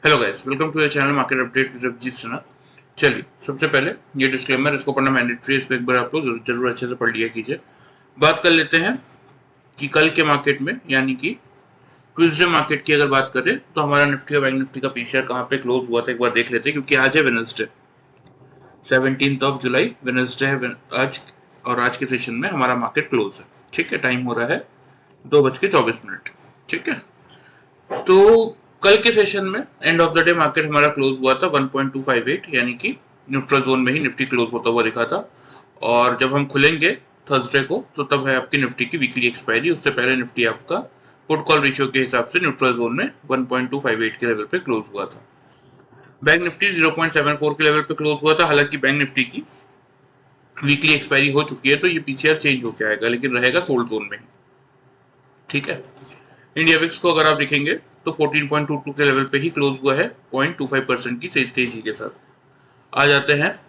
Hello guys, welcome to your channel market update with Ravjeet Sinha. चलिए, सबसे पहले ये डिस्क्लेमर, इसको पढ़ना मैंडेटरी है, इसको एक बार आप लोग जरूर अच्छे से पढ़ लिया कीजिए। बात कर लेते हैं कि कल के मार्केट में, यानी कि ट्यूसडे मार्केट की अगर बात करें तो हमारा निफ्टी और बैंक निफ्टी का पीसीआर कहाँ पे क्लोज हुआ था एक बार देख लेते हैं, क्योंकि आज है वेडनेसडे, 17 जुलाई, वेडनेसडे है आज। और आज के सेशन में हमारा मार्केट क्लोज है। ठीक है, टाइम हो रहा है 2:24। ठीक है, तो कल के सेशन में end of the day market हमारा क्लोज हुआ था 1.258, यानी कि न्यूट्रल जोन में ही निफ्टी क्लोज होता हुआ दिखा था। और जब हम खुलेंगे थर्सडे को तो तब है आपकी निफ्टी की वीकली एक्सपायरी। उससे पहले निफ्टी आपका पुट कॉल रेशियो के हिसाब से न्यूट्रल जोन में 1.258 के लेवल पे क्लोज हुआ था। बैंक निफ्टी 0.74 के लेवल पे क्लोज हुआ था। हालांकि बैंक निफ्टी की वीकली एक्सपायरी हो चुकी है तो ये पीसीआर चेंज होकर आएगा, लेकिन रहेगा सोल्ड जोन में ही। ठीक है, इंडिया विक्स को अगर आप देखेंगे तो 14.22 के लेवल पे ही क्लोज हुआ है, 0.25% की तेजी के साथ। आ जाते हैं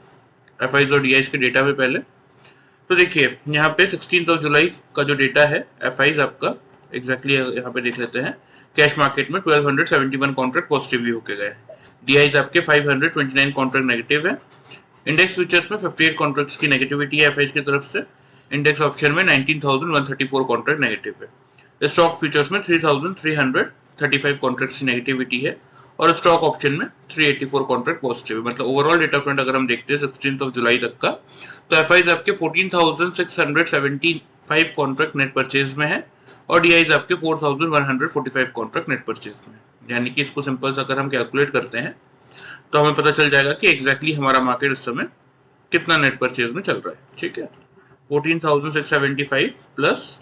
एफआईज और डीआईज के डेटा में पहले। तो देखिए यहाँ पे 16 जुलाई का जो डेटा है एफआईज आपका एग्जैक्टली यहाँ पे देख लेते हैं। कैश मार्केट में 1271 कॉन्ट्रैक्ट पॉजिटिव भी होके गए। डीआईज आपके 529 कॉन्ट्रैक्ट नेगेटिव है। इंडेक्स फ्यूचर्स में 58 कॉन्ट्रैक्ट्स की नेगेटिविटी है एफआईज की तरफ से। इंडेक्स ऑप्शन में 19,134 कॉन्ट्रैक्ट नेगेटिव है। स्टॉक फ्यूचर्स में 3,335 कॉन्ट्रैक्ट्स की नेगेटिविटी है और स्टॉक ऑप्शन में 384 कॉन्ट्रैक्ट पॉजिटिव है। मतलब ओवरऑल डेटा फ्रंट अगर हम देखते हैं 16 जुलाई तक का, तो एफआईज आपके 14,675 कॉन्ट्रैक्ट नेट परचेज में है और डीआईज आपके 4,145 कॉन्ट्रैक्ट नेट परचेज में। यानी कि इसको सिंपल सा अगर हम कैलकुलेट करते हैं तो हमें पता चल जाएगा कि एग्जैक्टली हमारा मार्केट इस समय कितना नेट परचेज में चल रहा है। ठीक है, 14,675 प्लस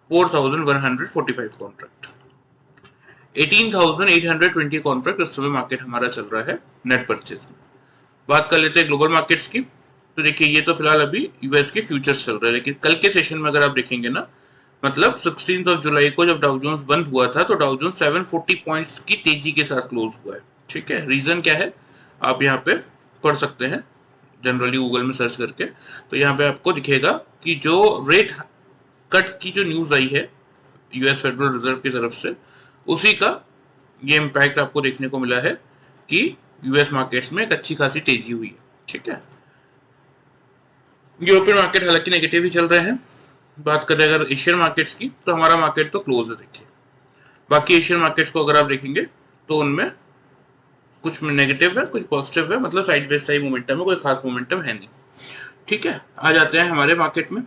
4,145 कॉन्ट्रैक्ट, 18,820 कॉन्ट्रैक्ट इस समय मार्केट हमारा चल रहा है नेट परचेज में। बात कर लेते हैं ग्लोबल मार्केट्स की। तो देखिए ये तो फिलहाल अभी यूएस के फ्यूचर्स चल रहे हैं, लेकिन कल के सेशन में अगर आप देखेंगे ना, मतलब 16 जुलाई को जब डाउ जोन्स बंद हुआ था तो डाउ जोन्स 740 पॉइंट्स की तेजी के साथ क्लोज हुआ है। ठीक है, रीजन क्या है आप यहाँ पे पढ़ सकते हैं जनरली गूगल में सर्च करके। तो यहाँ पे आपको दिखेगा कि जो रेट कट की जो न्यूज आई है यूएस फेडरल रिजर्व की तरफ से, उसी का ये इम्पैक्ट आपको देखने को मिला है कि यूएस मार्केट्स में एक अच्छी खासी तेजी हुई है। ठीक है, यूरोपियन मार्केट हालांकि नेगेटिव ही चल रहे हैं। बात करें अगर एशियन मार्केट्स की तो हमारा मार्केट तो क्लोज है। देखिए बाकी एशियन मार्केट्स को अगर आप देखेंगे तो उनमें कुछ नेगेटिव है कुछ पॉजिटिव है, मतलब साइड बाय साइड मोमेंटम है, कोई खास मोमेंटम है नहीं। ठीक है, आ जाते हैं हमारे मार्केट में।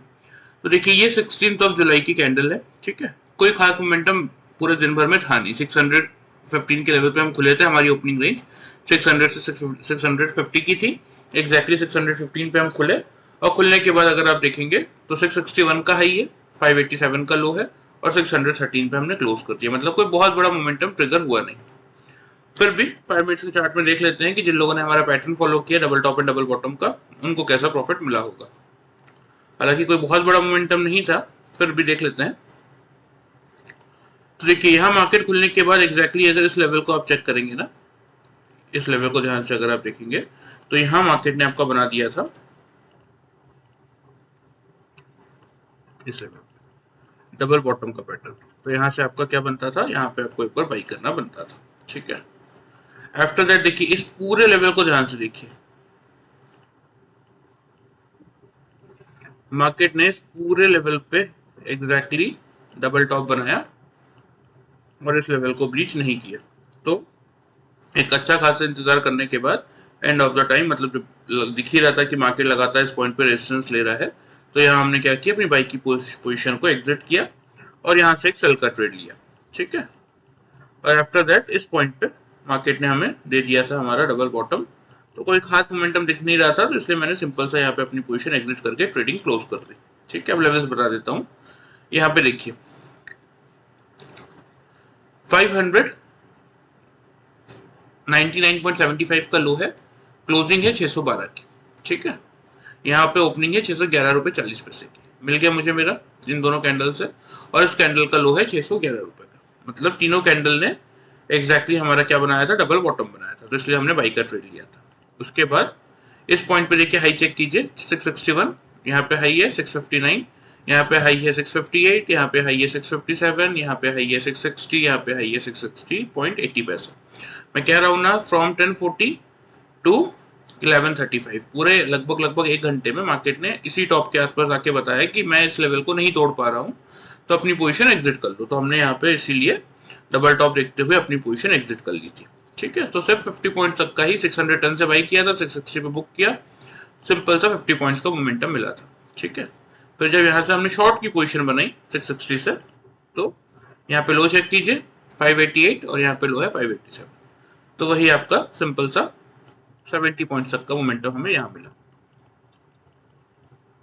तो देखिए ये 16 जुलाई की कैंडल है। ठीक है, कोई खास मोमेंटम पूरे दिन भर में था नहीं। 615 के लेवल पे हम खुले थे, हमारी ओपनिंग रेंज 600 से 650 की थी। एग्जैक्टली 615 पे हम खुले और खुलने के बाद अगर आप देखेंगे तो 661 का हाई है, 587 का लो है और 613 पे हमने क्लोज कर दिया। मतलब कोई बहुत बड़ा मोमेंटम ट्रिगर हुआ नहीं। फिर भी 5 मिनट्स के चार्ट में देख लेते हैं कि जिन लोगों ने हमारा पैटर्न फॉलो किया double top and double bottom का, उनको कैसा प्रॉफिट मिला होगा। हालांकि कोई बहुत बड़ा मोमेंटम नहीं था, फिर भी देख लेते हैं। तो देखिए यहाँ मार्केट खुलने के बाद एग्जैक्टली अगर इस लेवल को आप चेक करेंगे ना, इस लेवल को ध्यान से अगर आप देखेंगे तो यहाँ मार्केट ने आपका बना दिया था इस लेवल डबल बॉटम का पैटर्न। तो यहाँ से आपका क्या बनता था, यहाँ पे आपको एक बार बाई करना बनता था। ठीक है, आफ्टर दैट देखिए इस पूरे लेवल को ध्यान से देखिए, मार्केट ने इस पूरे लेवल पे एग्जैक्टली डबल टॉप बनाया और इस लेवल को ब्रीच नहीं किया। तो एक अच्छा खासा इंतजार करने के बाद एंड ऑफ द टाइम, मतलब जब दिख ही रहा था कि मार्केट लगातार इस पॉइंट पे रेजिस्टेंस ले रहा है, तो यहाँ हमने क्या किया, अपनी बाई की पोजीशन को एग्जिट किया और यहाँ से एक सेल का ट्रेड लिया। ठीक है, और आफ्टर दैट इस पॉइंट पे मार्केट ने हमें दे दिया था हमारा डबल बॉटम। तो कोई खास मोमेंटम दिख नहीं रहा था, तो इसलिए मैंने सिंपल सा यहाँ पे अपनी पोजीशन एग्जिट करके ट्रेडिंग क्लोज कर दी। ठीक है, अब लेवल्स बता देता हूँ। यहाँ पे देखिए 599.75 का लो है, क्लोजिंग है 612 की। ठीक है, यहाँ पे ओपनिंग है 611 रुपए 40 पैसे की। मिल गया मुझे मेरा इन दोनों कैंडल से, और इस कैंडल का लो है 611 रुपए का। मतलब तीनों कैंडल ने एग्जैक्टली हमारा क्या बनाया था, डबल बॉटम बनाया था, तो इसलिए हमने बाई का ट्रेड लिया था। उसके बाद इस पॉइंट पे देखिए हाई चेक कीजिए 661, यहाँ पे हाई है 659, यहाँ पे हाई है 658, यहाँ पे हाई है 657, यहाँ पे हाई है 660, यहाँ पे हाई है 660.80 पैसा। मैं कह रहा हूँ ना, फ्रॉम 1040 टू 1135 पूरे लगभग 1 घंटे में मार्केट ने इसी टॉप के आसपास आके बताया कि मैं इस लेवल को नहीं तोड़ पा रहा हूँ, तो अपनी पोजीशन एग्जिट कर लो। तो हमने यहाँ पे इसीलिए डबल टॉप देखते हुए अपनी पोजीशन एग्जिट कर ली थी। ठीक है, तो सिर्फ 50 पॉइंट्स तक का ही 600 टन से बाई किया था, 660 पे बुक किया, सिंपल सा 50 पॉइंट्स का मोमेंटम मिला था। ठीक है, फिर जब यहाँ से हमने शॉर्ट की पोजीशन बनाई 660 से, तो यहाँ पे लो चेक कीजिए 588 और यहाँ पे लो है 587, तो वही आपका सिंपल सा 70 पॉइंट्स तक का मोमेंटम हमें यहाँ मिला।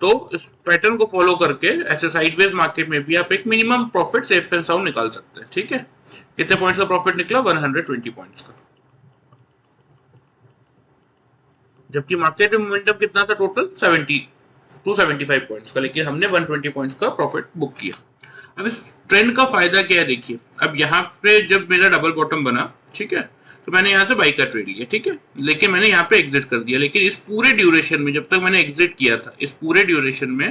तो इस पैटर्न को फॉलो करके ऐसे साइडवेज मार्केट में भी आप एक minimum profit safe and sound निकाल सकते हैं। ठीक है, कितने पॉइंट्स का प्रॉफिट निकला? 120 पॉइंट्स का, जबकि मार्केट में मोमेंटम कितना था टोटल? 275 पॉइंट्स का, लेकिन हमने 120 पॉइंट्स का प्रॉफिट बुक किया। अब इस ट्रेंड का फायदा क्या है देखिए, अब यहाँ पे जब मेरा डबल बॉटम बना, ठीक है, तो मैंने यहाँ से बाई का ट्रेड लिया, ठीक है, लेकिन मैंने यहाँ पे एग्जिट कर दिया। लेकिन इस पूरे ड्यूरेशन में जब तक मैंने एग्जिट किया था, इस पूरे ड्यूरेशन में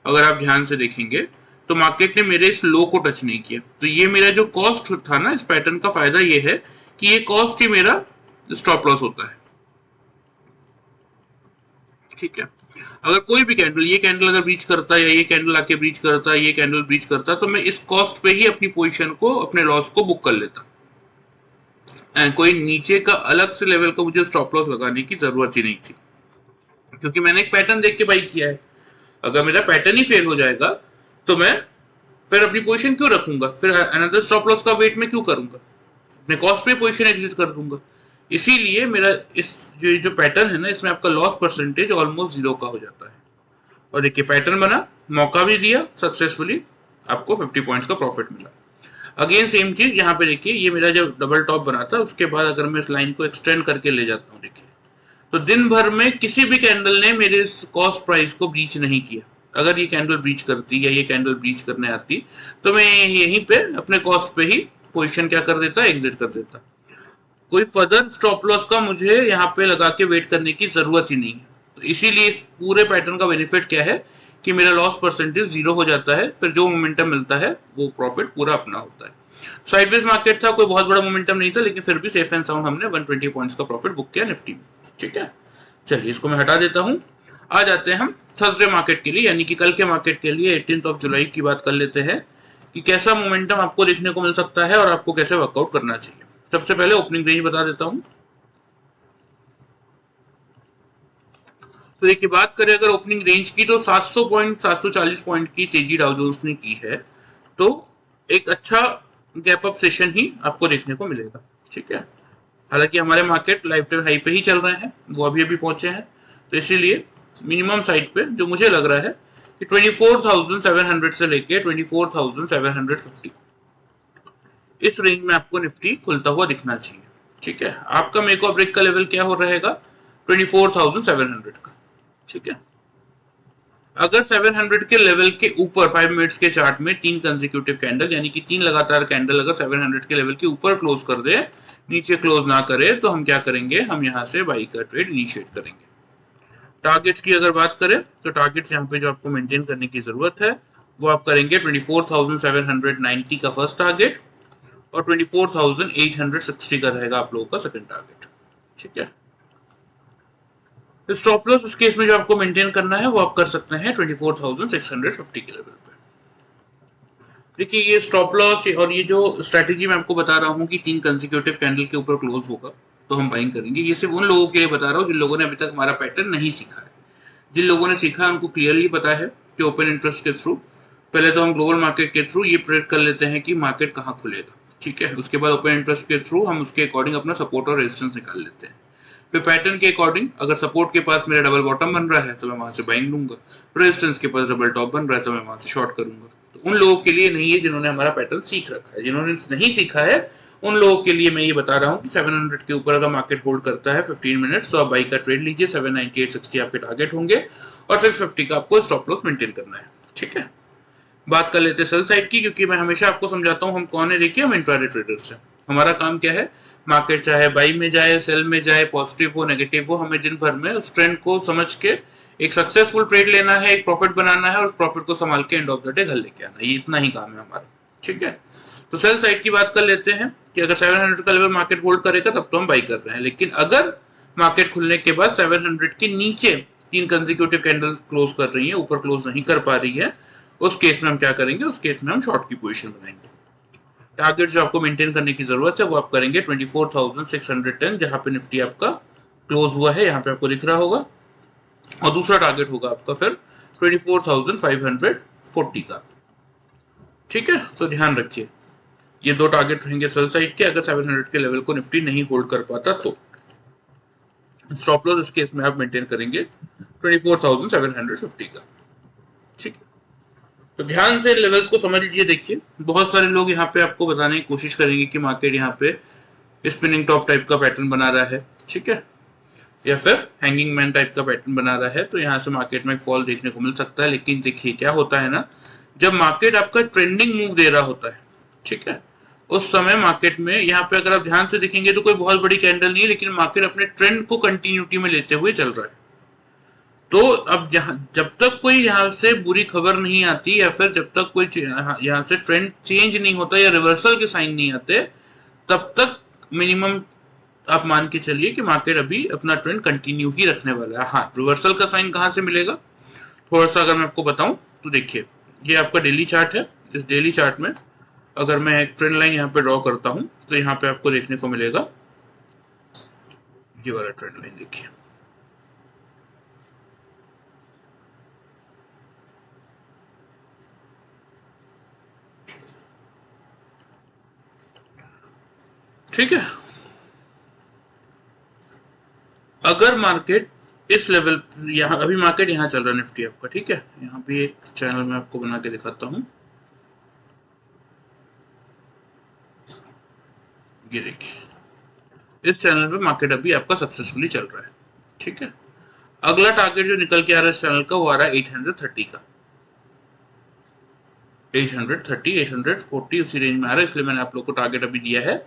अगर आप ध्यान से देखेंगे तो मार्केट ने मेरे इस लो को टच नहीं किया। तो ये मेरा जो कॉस्ट था ना, इस पैटर्न का फायदा ये है कि ये कॉस्ट ही मेरा स्टॉप लॉस होता है। ठीक है, अगर कोई भी कैंडल, ये कैंडल अगर ब्रीच करता है या ये कैंडल आके ब्रीच करता है, ये कैंडल ब्रीच करता, तो मैं इस कॉस्ट पे ही अपनी पोजीशन को, अपने लॉस को बुक कर लेता। कोई नीचे का अलग से लेवल का मुझे स्टॉप लॉस लगाने की जरूरत ही नहीं थी, क्योंकि मैंने एक पैटर्न देख के बाई किया है। अगर मेरा पैटर्न ही फेल हो जाएगा तो मैं फिर अपनी पोजीशन क्यों रखूंगा, फिर अनदर स्टॉप लॉस का वेट में क्यों करूंगा, अपने कॉस्ट पे पोजीशन एग्जिट कर दूंगा। इसीलिए मेरा इस जो पैटर्न है ना, इसमें आपका लॉस परसेंटेज ऑलमोस्ट 0 का हो जाता है। और देखिए पैटर्न बना, मौका भी दिया सक्सेसफुली, आपको 50 पॉइंट्स का प्रॉफिट मिला। अगेन सेम चीज यहाँ पे देखिए, ये मेरा जब डबल टॉप बना था, उसके बाद अगर मैं इस लाइन को एक्सटेंड करके ले जाता हूँ, देखिए, तो दिन भर में किसी भी कैंडल ने मेरे कॉस्ट प्राइस को ब्रीच नहीं किया। अगर ये कैंडल ब्रीच करती या ये कैंडल ब्रीच करने आती, तो मैं यहीं पे अपने कॉस्ट पे ही पोजीशन क्या कर देता, एग्जिट कर देता। कोई फर्दर स्टॉप लॉस का मुझे यहाँ पे लगा के वेट करने की जरूरत ही नहीं है। तो इसीलिए इस पूरे पैटर्न का बेनिफिट क्या है कि मेरा लॉस परसेंटेज 0 हो जाता है, फिर जो मोमेंटम मिलता है वो प्रॉफिट पूरा अपना होता है। साइडवेज मार्केट था, कोई बहुत बड़ा मोमेंटम नहीं था, लेकिन फिर भी सेफ एंड साउंड हमने 120 पॉइंट्स का प्रॉफिट बुक किया निफ्टी में। ठीक है, चलिए इसको मैं हटा देता हूँ। आ जाते हैं हम थर्सडे मार्केट के लिए, यानी कि कल के मार्केट के लिए 18 जुलाई की बात कर लेते हैं कि कैसा मोमेंटम आपको देखने को मिल सकता है और आपको कैसे वर्कआउट करना चाहिए। सबसे पहले ओपनिंग रेंज बता देता हूं। तो देखिए, बात करें अगर ओपनिंग रेंज की, तो 700 पॉइंट 740 पॉइंट की तेजी डाउ जोन्स ने की है, तो एक अच्छा गैप अप सेशन ही आपको देखने को मिलेगा। ठीक है, हालांकि हमारे मार्केट लाइफ टाइम हाई पे ही चल रहे हैं, वो अभी अभी पहुंचे हैं, तो इसीलिए मिनिमम साइड पे जो मुझे लग रहा है कि 24,700 से लेके 24,750 इस रेंज में आपको निफ्टी खुलता हुआ दिखना चाहिए। ठीक है, आपका मेक और ब्रेक का लेवल क्या हो रहेगा? 24,700 का। ठीक है, अगर 700 के लेवल के ऊपर 5 मिनट्स के चार्ट में 3 कंसेक्यूटिव कैंडल, यानी कि 3 लगातार कैंडल अगर 700 के लेवल के ऊपर क्लोज कर दे, नीचे क्लोज ना करे, तो हम क्या करेंगे, हम यहाँ से बाई का ट्रेड इनिशिएट करेंगे। टारगेट्स की अगर बात करें, तो टारगेट्स यहाँ पे जो आपको मेंटेन करने की जरूरत है वो आप करेंगे 24,790 का फर्स्ट टारगेट और 24,860 का रहेगा आप लोगों का सेकंड टारगेट। ठीक है, स्टॉप लॉस उस केस में जो आपको मेंटेन करना है वो आप कर सकते हैं 24,650 के लेवल पे। देखिए, ये स्टॉप लॉस और ये जो स्ट्रेटेजी मैं आपको बता रहा हूँ कि 3 कंसेक्यूटिव कैंडल के ऊपर क्लोज होगा तो हम बाइंग करेंगे, ये सिर्फ उन लोगों के लिए बता रहा हूँ जिन लोगों ने अभी तक हमारा पैटर्न नहीं सीखा है। जिन लोगों ने सीखा है उनको क्लियरली पता है कि ओपन इंटरेस्ट के थ्रू पहले तो हम ग्लोबल मार्केट के थ्रू ये प्रेडिक्ट कर लेते हैं कि मार्केट कहाँ खुलेगा। ठीक है, उसके बाद ओपन इंटरेस्ट के थ्रू हम उसके अकॉर्डिंग अपना सपोर्ट और रेजिस्टेंस निकाल लेते हैं। फिर पैटर्न के अकॉर्डिंग अगर सपोर्ट के पास मेरा डबल बॉटम बन रहा है तो मैं वहां से बाइंग लूंगा, रेजिस्टेंस के पास डबल टॉप बन रहा है तो मैं वहां से शॉर्ट करूंगा। तो उन लोगों के लिए नहीं है जिन्होंने हमारा पैटर्न सीख रखा है। जिन्होंने नहीं सीखा है उन लोगों के लिए मैं ये बता रहा हूँ कि 700 के ऊपर अगर मार्केट होल्ड करता है 15 मिनट्स तो आप बाई का ट्रेड लीजिए, 798.60 आपके टारगेट होंगे और 650 का आपको स्टॉप लॉस मेंटेन करना है। ठीक है, बात कर लेते हैं सेल साइड की, क्योंकि मैं हमेशा आपको समझाता हूँ हम कौन है। देखिए, हम इंट्राडे ट्रेडर्स हैं, हमारा काम क्या है, मार्केट चाहे बाई में जाए, सेल में जाए, पॉजिटिव हो नेगेटिव हो, हमें दिन भर में उस ट्रेंड को समझ के एक सक्सेसफुल ट्रेड लेना है, एक प्रॉफिट बनाना है और उस प्रॉफिट को संभाल के एंड ऑफ द डे घर लेके आना है। ये इतना ही काम है हमारा। ठीक है, तो सेल साइड की बात कर लेते हैं। कि अगर 700 का लेवल मार्केट होल्ड करेगा तब तो हम बाई कर रहे हैं, लेकिन अगर मार्केट खुलने के बाद 700 के नीचे 3 कंसेक्यूटिव कैंडल क्लोज कर रही है, ऊपर क्लोज नहीं कर पा रही है, उस केस में हम क्या करेंगे, उस केस में हम शॉर्ट की पोजीशन बनाएंगे। टारगेट जो आपको मेंटेन करने की जरूरत है वो आप करेंगे 24,610, जहां पे निफ्टी आपका क्लोज हुआ है, यहाँ पे आपको दिख रहा होगा, और दूसरा टारगेट होगा आपका फिर 24,540 का। ठीक है, तो ध्यान रखिए ये दो टारगेट रहेंगे सेल साइड के, अगर 700 के लेवल को निफ्टी नहीं होल्ड कर पाता तो। स्टॉप लॉस इस केस में आप मेंटेन करेंगे 24,750 का। ठीक है, तो ध्यान से लेवल्स को समझ लीजिए। देखिए बहुत सारे लोग यहाँ पे आपको बताने की कोशिश करेंगे कि मार्केट यहाँ पे स्पिनिंग टॉप टाइप का पैटर्न बना रहा है, ठीक है, या फिर हैंगिंग मैन टाइप का पैटर्न बना रहा है, तो यहाँ से मार्केट में फॉल देखने को मिल सकता है। लेकिन देखिए क्या होता है ना, जब मार्केट आपका ट्रेंडिंग मूव दे रहा होता है, ठीक है, उस समय मार्केट में यहाँ पे अगर आप ध्यान से देखेंगे तो कोई बहुत बड़ी कैंडल नहीं है, लेकिन मार्केट अपने ट्रेंड को कंटिन्यूटी में लेते हुए चल रहा है। तो अब जब तक कोई यहाँ से बुरी खबर नहीं आती, या फिर जब तक कोई यहाँ से ट्रेंड चेंज नहीं होता या रिवर्सल के साइन नहीं आते, तब तक मिनिमम आप मान के चलिए कि मार्केट अभी अपना ट्रेंड कंटिन्यू ही रखने वाला है। हाँ, रिवर्सल का साइन कहाँ से मिलेगा, थोड़ा सा अगर मैं आपको बताऊं तो देखिए ये आपका डेली चार्ट है। इस डेली चार्ट में अगर मैं एक ट्रेंड लाइन यहाँ पे ड्रॉ करता हूं तो यहाँ पे आपको देखने को मिलेगा ये वाला ट्रेंड लाइन। देखिए ठीक है, अगर मार्केट इस लेवल, यहाँ अभी मार्केट यहाँ चल रहा है निफ्टी आपका, ठीक है, यहाँ पे एक चैनल में आपको बना के दिखाता हूँ, ये देखिए इस चैनल पे मार्केट अभी आपका सक्सेसफुली चल रहा है। ठीक है, अगला टारगेट जो निकल के आ रहा है इस चैनल का वो आ रहा है 830 का, 830 840 उसी रेंज में आ रहा है, इसलिए मैंने आप लोग को टारगेट अभी दिया है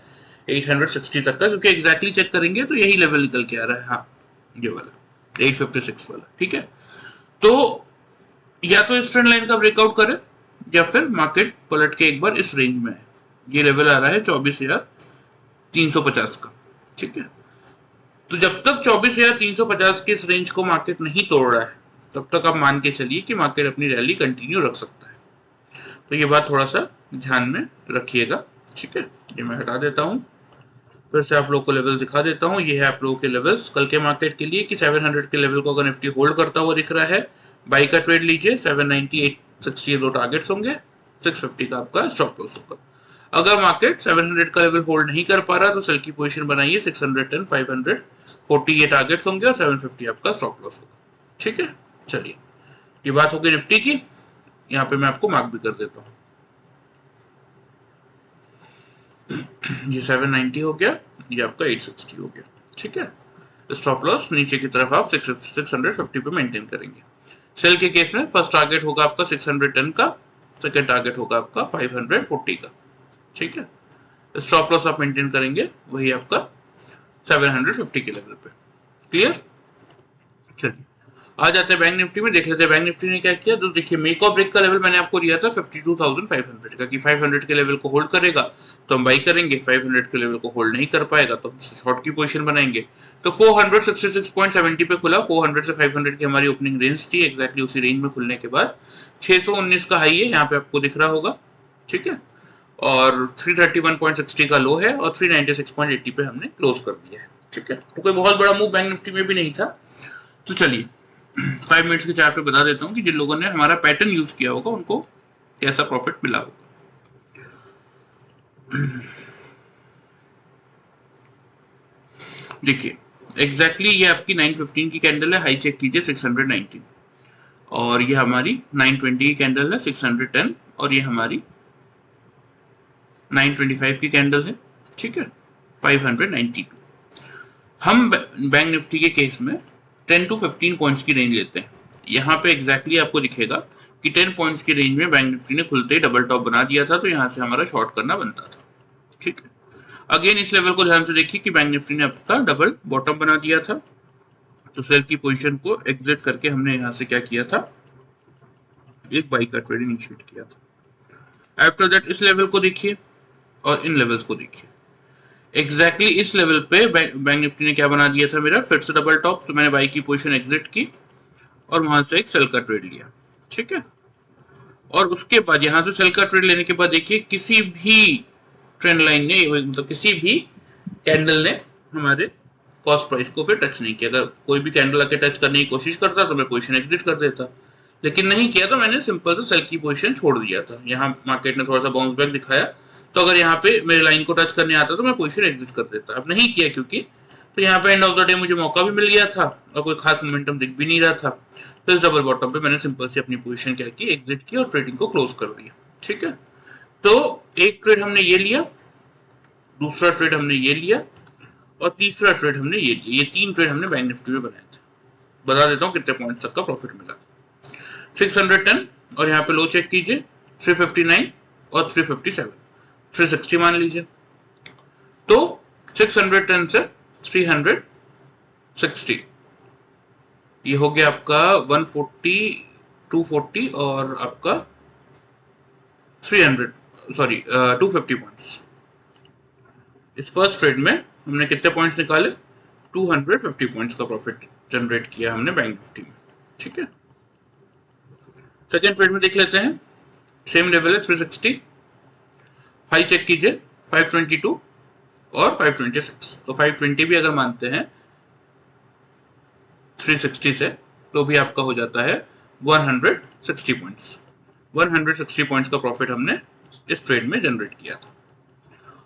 860 तक का, क्योंकि एग्जैक्टली चेक करेंगे तो यही लेवल निकल के आ रहा है। हाँ, ये वाला 856 वाला। ठीक है, तो या तो इस ट्रेंड लाइन का ब्रेकआउट करे या फिर मार्केट पलट के एक बार इस रेंज में है। ये लेवल आ रहा है 24,350 का। ठीक है, तो जब तक 24,350 के इस रेंज को मार्केट नहीं तोड़ रहा है तब तक आप मान के चलिए कि मार्केट अपनी रैली कंटिन्यू रख सकता है। तो ये बात थोड़ा सा ध्यान में रखिएगा। ठीक है, ये मैं हटा देता हूँ, फिर से आप लोग को लेवल दिखा देता हूँ। ये है आप लोगों के लेवल्स कल के मार्केट के लिए कि 700 के लेवल को अगर निफ्टी होल्ड करता हुआ दिख रहा है, बाई का ट्रेड लीजिए, 790 860 दो टारगेट्स होंगे, 650 का आपका स्टॉप लॉस होगा। अगर मार्केट 700 का लेवल होल्ड नहीं कर पा रहा तो सेल की पोजीशन बनाइए, 610 540 ये टारगेट्स होंगे और 750 आपका स्टॉप लॉस होगा। ठीक है, चलिए ये बात होगी निफ्टी की, यहाँ पे मैं आपको मार्क भी कर देता हूँ। ये 790 हो गया, ये आपका 860 हो गया। ठीक है, स्टॉप लॉस नीचे की तरफ आप 650 पे मेंटेन करेंगे। सेल के केस में फर्स्ट टारगेट होगा आपका 610 का, सेकंड टारगेट होगा आपका 540 का। ठीक है, स्टॉप लॉस आप मेंटेन करेंगे वही आपका 750 के लेवल पे। क्लियर, चलिए आ जाते हैं बैंक निफ्टी में, देख लेते हैं बैंक निफ्टी ने क्या किया। तो देखिए मेक और ब्रेक का लेवल मैंने आपको दिया था 52,500 का, कि 500 के लेवल को होल्ड करेगा तो हम बाई करेंगे, 500 के लेवल को होल्ड नहीं कर पाएगा तो शॉर्ट की पोजीशन बनाएंगे। तो 466.70 पे खुला, 400 से 500 की हमारी ओपनिंग रेंज थी, एग्जैक्टली उसी रेंज में खुलने के बाद 619 का हाई है, यहाँ पे आपको दिख रहा होगा। ठीक है, और 331.60 का लो है और 396.80 पे हमने क्लोज कर दिया है। ठीक है, तो कोई बहुत बड़ा मूव बैंक निफ्टी में भी नहीं था। तो चलिए 5 मिनट्स के चार्ट पे बता देता हूँ कि जिन लोगों ने हमारा पैटर्न यूज किया होगा उनको कैसा प्रॉफिट मिला होगा। देखिए एग्जैक्टली ये आपकी 915 की कैंडल है, हाई चेक कीजिए 619, और ये हमारी 920 की कैंडल है 610, और ये हमारी 925 की कैंडल है। ठीक है, 592। हम बैंक निफ्टी के केस में 10 to 15 पॉइंट्स की रेंज लेते हैं। यहाँ पे एग्जैक्टली आपको दिखेगा कि 10 पॉइंट्स की रेंज में बैंक निफ्टी ने खुलते ही डबल टॉप बना दिया था, तो यहाँ से हमारा शॉर्ट करना बनता था। ठीक है, अगेन इस लेवल को ध्यान से देखिए कि बैंक निफ्टी ने आपका डबल बॉटम बना दिया था, तो सेल की पोजीशन को एग्जिट करके हमने यहाँ से क्या किया था, एक बाई का ट्रेड इनिशिएट किया था। आफ्टर दैट इस लेवल को देखिए और इन लेवल्स को देखिए, एग्जैक्टली इस लेवल पे बैंक निफ्टी ने क्या बना दिया था मेरा, फिर से डबल टॉप, तो मैंने बाई की पोजीशन एग्जिट की और वहां से एक सेल का ट्रेड लिया, ठीक है। और उसके बाद यहां से सेल का ट्रेड लेने के बाद देखिए किसी भी ट्रेंड लाइन ने, मतलब किसी भी कैंडल ने हमारे कॉस्ट प्राइस को फिर टच नहीं किया। अगर कोई भी कैंडल आके टच करने की कोशिश करता तो मैं पोजीशन एग्जिट कर देता, लेकिन नहीं किया तो मैंने सिंपल से सेल की पोजीशन छोड़ दिया था। यहाँ मार्केट ने थोड़ा सा बाउंस बैक दिखाया, तो अगर यहाँ पे मेरे लाइन को टच करने आता तो मैं पोजीशन एग्जिट कर देता। अब नहीं किया क्योंकि, तो यहाँ पे एंड ऑफ द डे मुझे मौका भी मिल गया था और कोई खास मोमेंटम दिख भी नहीं रहा था, तो इस डबल बॉटम पे मैंने सिंपल से अपनी पोजीशन क्या की, एग्जिट की और ट्रेडिंग को क्लोज कर दिया, ठीक है। तो एक ट्रेड हमने ये लिया, दूसरा ट्रेड हमने ये लिया और तीसरा ट्रेड हमने ये लिया। ये 3 ट्रेड हमने बैंक निफ्टी में बनाए थे। बता देता हूँ कितने पॉइंट्स तक का प्रॉफिट मिला। 610 और यहाँ पे लो चेक कीजिए, 359 और 357, 360 मान लीजिए। तो 610 से 360 ये हो गया आपका 140, 240 और आपका 300, सॉरी 250 पॉइंट्स। इस फर्स्ट ट्रेड में हमने कितने पॉइंट्स निकाले, 250 पॉइंट्स का प्रॉफिट जनरेट किया हमने बैंक निफ्टी में, ठीक है। सेकेंड ट्रेड में देख लेते हैं, सेम लेवल है 360, हाई चेक कीजिए 522 और 526। तो 520 भी अगर मानते हैं 360 से तो भी आपका हो जाता है 160 पॉइंट्स। 160 पॉइंट्स का प्रॉफिट हमने इस ट्रेड में जनरेट किया था।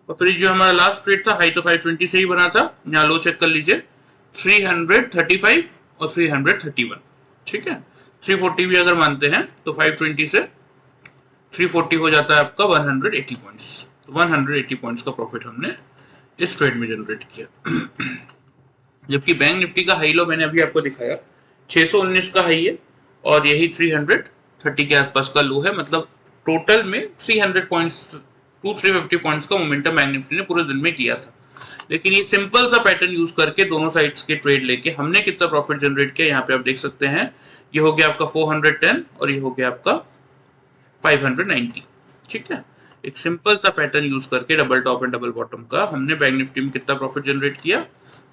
और फिर जो हमारा लास्ट ट्रेड था, हाई तो 520 से ही बना था, यहाँ लो चेक कर लीजिए 335 और 331, ठीक है। 340 भी अगर मानते हैं तो 520 से 340 हो जाता है आपका 180 पॉइंट्स। तो 180 पॉइंट्स का प्रॉफिट हमने इस ट्रेड में जनरेट किया। जबकि बैंक निफ्टी का हाई लो मैंने अभी आपको दिखाया 619 का हाई है और यही 330 के आसपास का लो है। मतलब टोटल में 300 पॉइंट्स टू 350 पॉइंट्स का मोमेंटम बैंक निफ्टी ने पूरे दिन में किया था। लेकिन ये सिंपल सा पैटर्न यूज करके दोनों साइड्स के ट्रेड लेके हमने कितना प्रॉफिट जनरेट किया, यहाँ पे आप देख सकते हैं। ये हो गया आपका 410 और ये हो गया आपका 590, ठीक है। एक सिंपल सा पैटर्न यूज करके double top and double bottom का हमने बैंक निफ्टी में कितना प्रॉफिट जनरेट किया,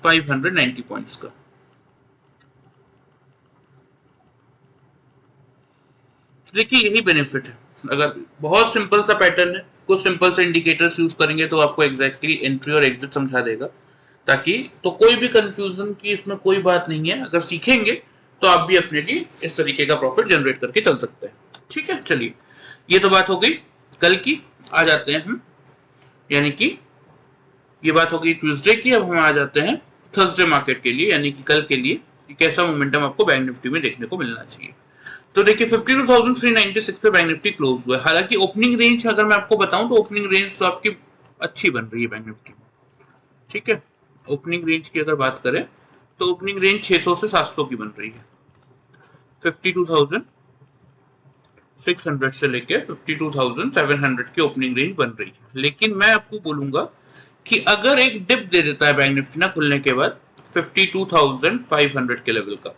590 पॉइंट्स का। देखिए यही बेनिफिट है। अगर बहुत सिंपल सा पैटर्न है, कुछ सिंपल से इंडिकेटर्स यूज करेंगे तो आपको एग्जैक्टली एंट्री और एग्जिट समझा देगा, ताकि तो कोई भी कंफ्यूजन की इसमें कोई बात नहीं है। अगर सीखेंगे तो आप भी अपने लिए इस तरीके का प्रॉफिट जनरेट करके चल सकते हैं, ठीक है। चलिए ये तो बात हो गई कल की, आ जाते हैं हम, यानी कि ये बात हो गई ट्यूसडे की। अब हम आ जाते हैं थर्सडे मार्केट के लिए, यानी कि कल के लिए कैसा मोमेंटम आपको बैंक निफ्टी में देखने को मिलना चाहिए। तो देखिए 52,396 पे बैंक निफ्टी क्लोज हुआ है। हालांकि ओपनिंग रेंज अगर मैं आपको बताऊं तो ओपनिंग रेंज तो आपकी अच्छी बन रही है बैंक निफ्टी में, ठीक है। ओपनिंग रेंज की अगर बात करें तो ओपनिंग रेंज 600 से 700 की बन रही है। 52,600 से लेके 52,700 की ओपनिंग रेंज बन रही है। लेकिन मैं आपको बोलूंगा कि अगर एक डिप दे देता है बैंक निफ्टी ना खुलने के बाद 52,500 के लेवल का,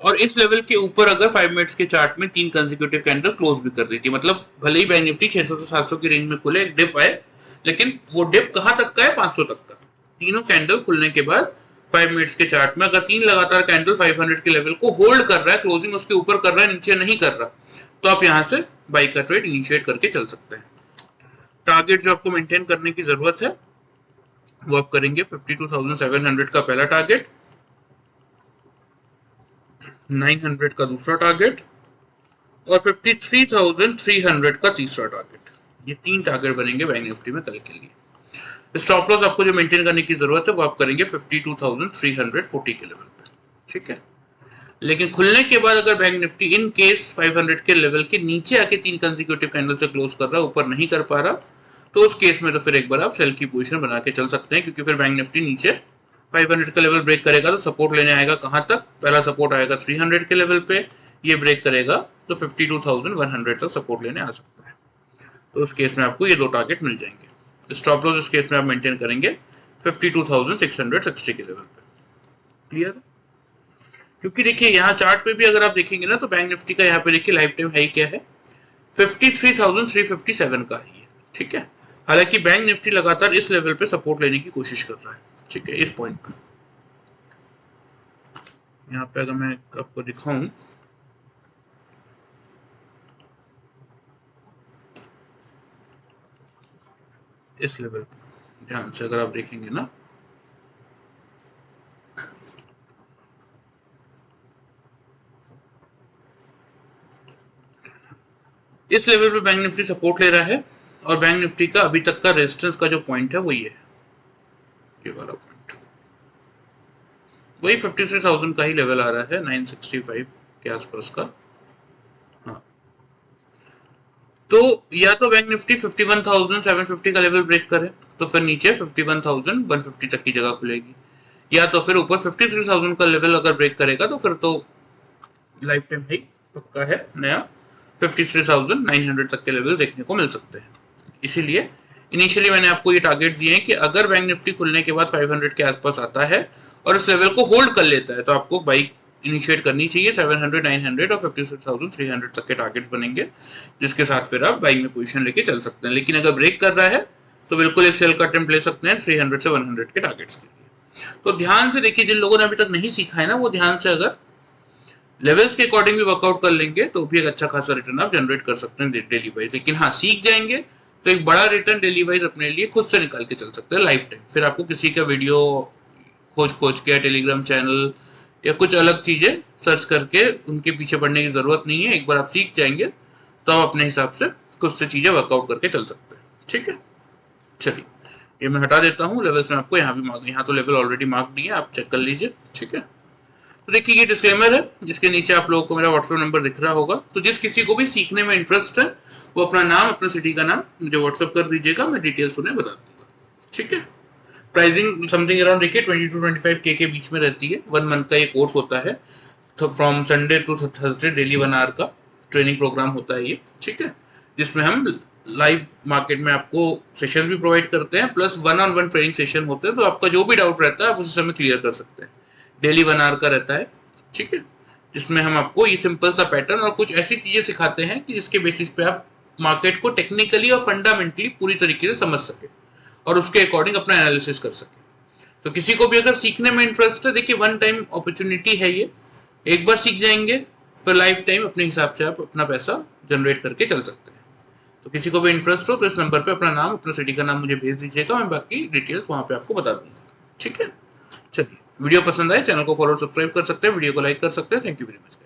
और इस लेवल के ऊपर अगर 5 मिनट्स के चार्ट में 3 कंसेक्यूटिव कैंडल क्लोज भी कर देती है, मतलब भले ही बैंक निफ्टी 600 से 700 की रेंज में खुले, एक डिप आए, लेकिन वो डिप कहां तक का है, 500 तक का। तीनों कैंडल खुलने के बाद 5 मिनट्स के चार्ट में अगर 3 लगातार कैंडल 500 के लेवल को होल्ड कर रहा है, क्लोजिंग उसके ऊपर कर रहा है, नीचे नहीं कर रहा, तो आप यहां से बाई का ट्रेड इनिशिएट करके चल सकते हैं। टारगेट जो आपको मेंटेन करने की जरूरत है वो आप करेंगे 52,700 का पहला टारगेट, 900 का दूसरा टारगेट और 53,300 का तीसरा टारगेट। ये 3 टारगेट बनेंगे बैंक निफ्टी में कल के लिए। स्टॉप लॉस आपको जो मेंटेन करने की जरूरत है वो आप करेंगे 52,340 के लेवल पे, ठीक है। लेकिन खुलने के बाद अगर बैंक निफ्टी इन केस 500 के लेवल के नीचे आके 3 कंसेक्यूटिव कैंडल से क्लोज कर रहा है, ऊपर नहीं कर पा रहा, तो उस केस में तो फिर एक बार आप सेल की पोजीशन बना के चल सकते हैं, क्योंकि फिर बैंक निफ्टी नीचे 500 का लेवल ब्रेक करेगा तो सपोर्ट लेने आएगा कहां तक, पहला सपोर्ट आएगा 300 के लेवल पे, ये ब्रेक करेगा तो 52,100 तक सपोर्ट लेने आ सकता है। तो उस केस में आपको ये 2 टारगेट मिल जाएंगे। स्टॉप लॉस इस केस में आप मेंटेन करेंगे 52,660 के लेवल पे। क्लियर? क्योंकि देखिए यहाँ चार्ट पे भी अगर आप देखेंगे ना तो बैंक निफ्टी का यहाँ पे देखिए लाइफ टाइम हाई क्या है, 53,357 का हाई है, ठीक है। हालांकि बैंक निफ्टी लगातार इस लेवल पे सपोर्ट लेने की कोशिश कर रहा है, ठीक है, इस पॉइंट पे। यहाँ पे अगर मैं आपको दिखाऊं, इस लेवल पे ध्यान से अगर आप देखेंगे ना, इस लेवल पे बैंक निफ्टी सपोर्ट ले रहा है और बैंक निफ्टी का अभी तक का रेजिस्टेंस का जो पॉइंट है वो ये वाला पॉइंट, वही 53,000 का ही लेवल आ रहा है, 965 के आसपास का। हाँ, तो या तो बैंक निफ्टी 51,750 का लेवल ब्रेक करे तो फिर नीचे 51,150 तक की जगह खुलेगी, या तो फिर ऊपर 53,000 का लेवल अगर ब्रेक करेगा तो फिर तो लाइफ टाइम हाई पक्का है, नया 53,900 तक के लेवल देखने को मिल सकते हैं। इसीलिए इनिशियली मैंने आपको ये टारगेट दिए हैं कि अगर बैंक निफ्टी खुलने के बाद 500 के आसपास आता है और इस लेवल को होल्ड कर लेता है तो आपको बाइक इनिशिएट करनी चाहिए। 700, 900 और 56,300 तक के टारगेट्स बनेंगे, जिसके साथ फिर आप बाइंग में पोजीशन लेके चल सकते हैं। लेकिन अगर ब्रेक कर रहा है तो बिल्कुल एक सेल का अटेम्प्ट ले सकते हैं 300 से 100 के टारगेट्स के लिए। तो ध्यान से देखिए, जिन लोगों ने अभी तक नहीं सीखा है ना, वो ध्यान से अगर लेवल्स के अकॉर्डिंग भी वर्कआउट कर लेंगे तो भी एक अच्छा खासा रिटर्न आप जनरेट कर सकते हैं डेली वाइज। लेकिन हाँ, सीख जाएंगे तो एक बड़ा रिटर्न डेली वाइज अपने लिए खुद से निकाल के चल सकते हैं लाइफ टाइम। फिर आपको किसी का वीडियो खोज के टेलीग्राम चैनल या कुछ अलग चीजें सर्च करके उनके पीछे पड़ने की जरूरत नहीं है। एक बार आप सीख जाएंगे तो आप अपने हिसाब से खुद से चीजें वर्कआउट करके चल सकते हैं, ठीक है। चलिए, ये मैं हटा देता हूँ लेवल्स में, आपको यहाँ भी मार्क, यहाँ तो लेवल ऑलरेडी मार्क दिए, आप चेक कर लीजिए, ठीक है। तो देखिए, ये डिस्क्लेमर है जिसके नीचे आप लोगों को मेरा व्हाट्सएप नंबर दिख रहा होगा। तो जिस किसी को भी सीखने में इंटरेस्ट है वो अपना नाम, अपना सिटी का नाम मुझे व्हाट्सएप कर दीजिएगा, मैं डिटेल्स उन्हें बता दूंगा, ठीक है। प्राइसिंग समथिंग अराउंड देखिए 20 to 25K के बीच में रहती है। 1 मंथ का ये कोर्स होता है, तो from Sunday to Thursday daily 1 hour का ट्रेनिंग प्रोग्राम होता है ये, ठीक है, जिसमें हम लाइव मार्केट में आपको सेशन भी प्रोवाइड करते हैं, प्लस 1-on-1 ट्रेनिंग सेशन होते हैं। तो आपका जो भी डाउट रहता है आप उस समय क्लियर कर सकते हैं। डेली 1 आवर का रहता है, ठीक है, जिसमें हम आपको ये सिंपल सा पैटर्न और कुछ ऐसी चीजें सिखाते हैं कि जिसके बेसिस पे आप मार्केट को टेक्निकली और फंडामेंटली पूरी तरीके से समझ सके और उसके अकॉर्डिंग अपना एनालिसिस कर सके। तो किसी को भी अगर सीखने में इंटरेस्ट है, देखिए 1 टाइम अपॉर्चुनिटी है ये, एक बार सीख जाएंगे फिर लाइफ टाइम अपने हिसाब से आप अपना पैसा जनरेट करके चल सकते हैं। तो किसी को भी इंटरेस्ट हो तो इस नंबर पे अपना नाम, अपना सिटी का नाम मुझे भेज दीजिएगा, मैं बाकी डिटेल्स वहां पे आपको बता दूंगा, ठीक है। चलिए, वीडियो पसंद आए चैनल को फॉलो सब्सक्राइब कर सकते हैं, वीडियो को लाइक कर सकते हैं। Thank you very much.